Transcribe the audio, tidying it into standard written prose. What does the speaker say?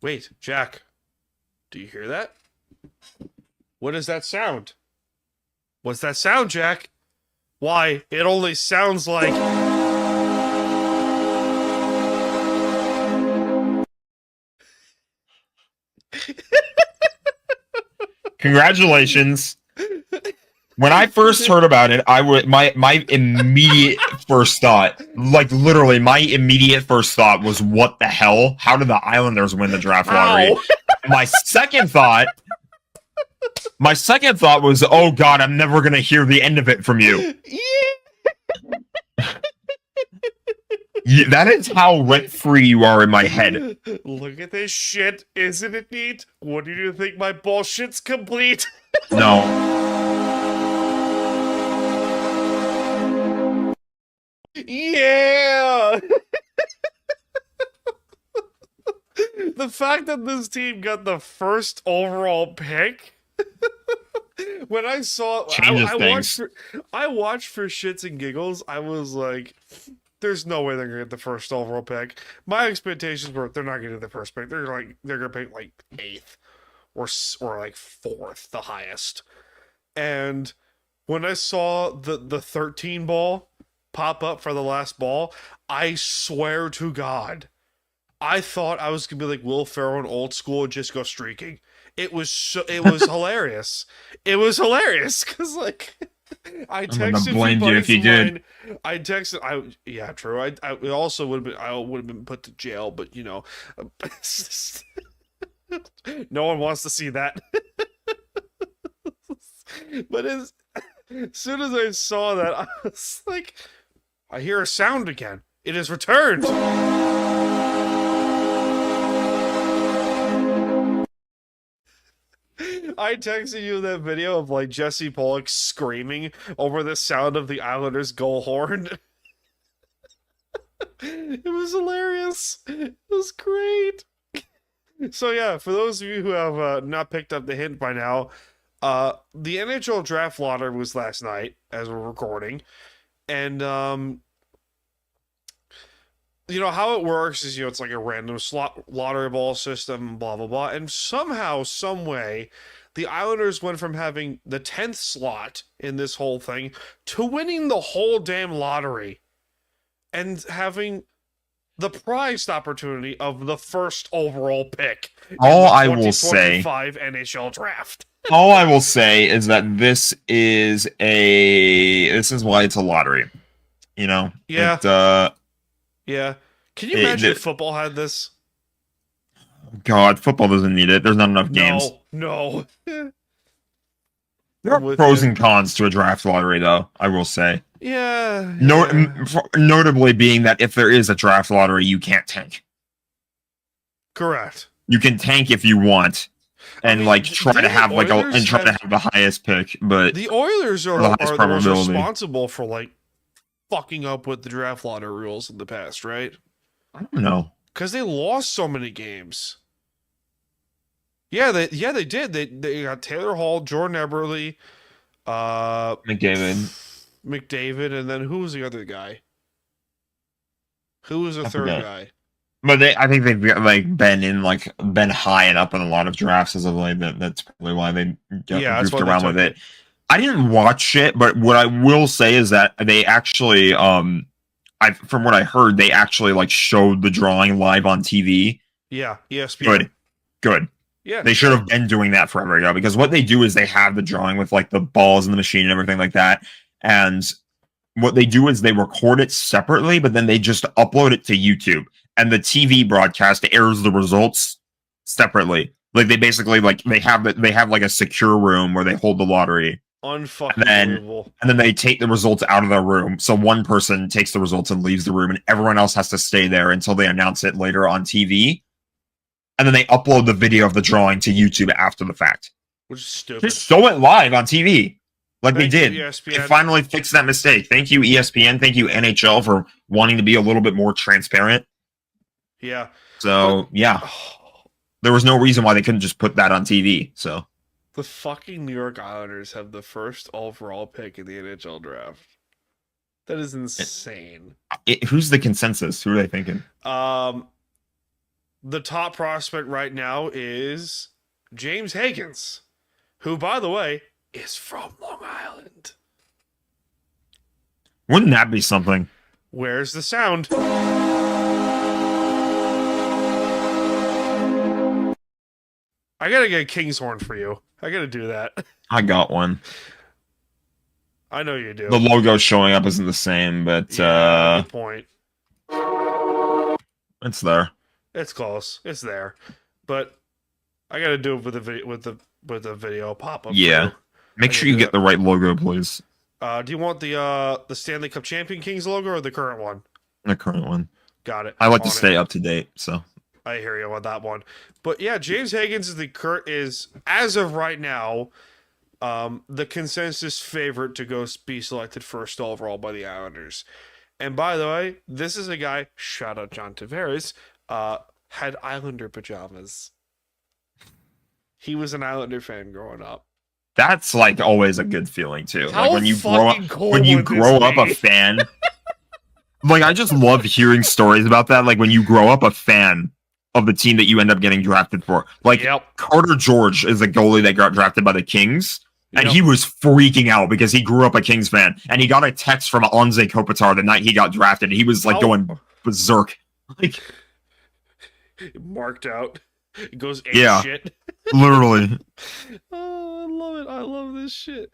Wait, Jack, do you hear that? What is that sound? What's that sound, Jack? Why, it only sounds like... Congratulations. When I first heard about it, my immediate first thought, like literally my immediate first thought was, what the hell? How did the Islanders win the draft lottery? Ow! My second thought was, oh god, I'm never gonna hear the end of it from you. Yeah, that is how rent-free you are in my head. Look at this shit. Isn't it neat? What do you think my bullshit's complete? No. Yeah! The fact that this team got the first overall pick. When I saw, Changes I watched for shits and giggles. I was like, "There's no way they're gonna get the first overall pick." My expectations were they're not gonna get the first pick. They're gonna pick like eighth or like fourth, the highest. And when I saw the 13 ball pop up for the last ball, I swear to God, I thought I was gonna be like Will Ferrell in Old School and just go streaking. It was hilarious. It was hilarious because like I texted blame you if you did. I texted. Yeah, true. I it also would have been. I would have been put to jail, but you know, no one wants to see that. But as soon as I saw that, I was like, I hear a sound again. It is returned. I texted you that video of like Jesse Pollock screaming over the sound of the Islanders' goal horn. It was hilarious. It was great. So yeah, for those of you who have not picked up the hint by now, the NHL draft lottery was last night as we're recording, and you know how it works is, you know, it's like a random slot lottery ball system, blah blah blah, and somehow, some way, the Islanders went from having the 10th slot in this whole thing to winning the whole damn lottery and having the prized opportunity of the first overall pick in All the I will say 2025 NHL draft. All I will say is that this is why it's a lottery. You know? Yeah. It Yeah. Can you imagine if football had this? God, football doesn't need it. There's not enough games. No. There are pros and cons to a draft lottery, though, I will say. Yeah. Notably being that if there is a draft lottery, you can't tank. Correct. You can tank if you want, and try to have the highest pick, but the Oilers are the ones responsible for like fucking up with the draft lottery rules in the past, right? I don't know, because they lost so many games. Yeah, they did. They got Taylor Hall, Jordan Eberle, McDavid, and then who was the other guy? Who was the third guy? But I think they've been high and up in a lot of drafts as of late. That's probably why they goofed around with it. I didn't watch it, but what I will say is that they actually, from what I heard, they actually showed the drawing live on TV. Yeah, ESPN. Good. Yeah, they should have been doing that forever ago, because what they do is they have the drawing with the balls in the machine and everything like that, and what they do is they record it separately, but then they just upload it to YouTube, and the TV broadcast airs the results separately. They basically they have a secure room where they hold the lottery. Unfucking and then they take the results out of the room. So one person takes the results and leaves the room, and everyone else has to stay there until they announce it later on TV. And then they upload the video of the drawing to YouTube after the fact. Which is stupid. Just show it live on TV. They did. ESPN. They finally fixed that mistake. Thank you, ESPN. Thank you, NHL, for wanting to be a little bit more transparent. Yeah. So, there was no reason why they couldn't just put that on TV. So the fucking New York Islanders have the first overall pick in the NHL draft. That is insane. Who's the consensus? Who are they thinking? the top prospect right now is James Higgins, who, by the way, is from Long Island. Wouldn't that be something? Where's the sound? I gotta get a King's Horn for you. I gotta do that. I got one. I know you do. The logo showing up isn't the same, but yeah, good point. It's there. It's close. It's there, but I gotta do it with the video pop up. Yeah, make sure you get the right logo, please. Do you want the Stanley Cup Champion Kings logo or the current one? The current one. Got it. I like to stay up to date, so. I hear you on that one. But yeah, James Higgins is as of right now, the consensus favorite to go be selected first overall by the Islanders. And by the way, this is a guy, shout out John Tavares, had Islander pajamas. He was an Islander fan growing up. That's like always a good feeling too. How like when you grow up, cool when you would this grow up be? a fan. Like I just love hearing stories about that. Like when you grow up a fan of the team that you end up getting drafted for. Like Carter George is a goalie that got drafted by the Kings. And he was freaking out because he grew up a Kings fan. And he got a text from Anze Kopitar the night he got drafted. And he was like going berserk. Like marked out. It goes ape shit. Literally. Oh, I love it. I love this shit.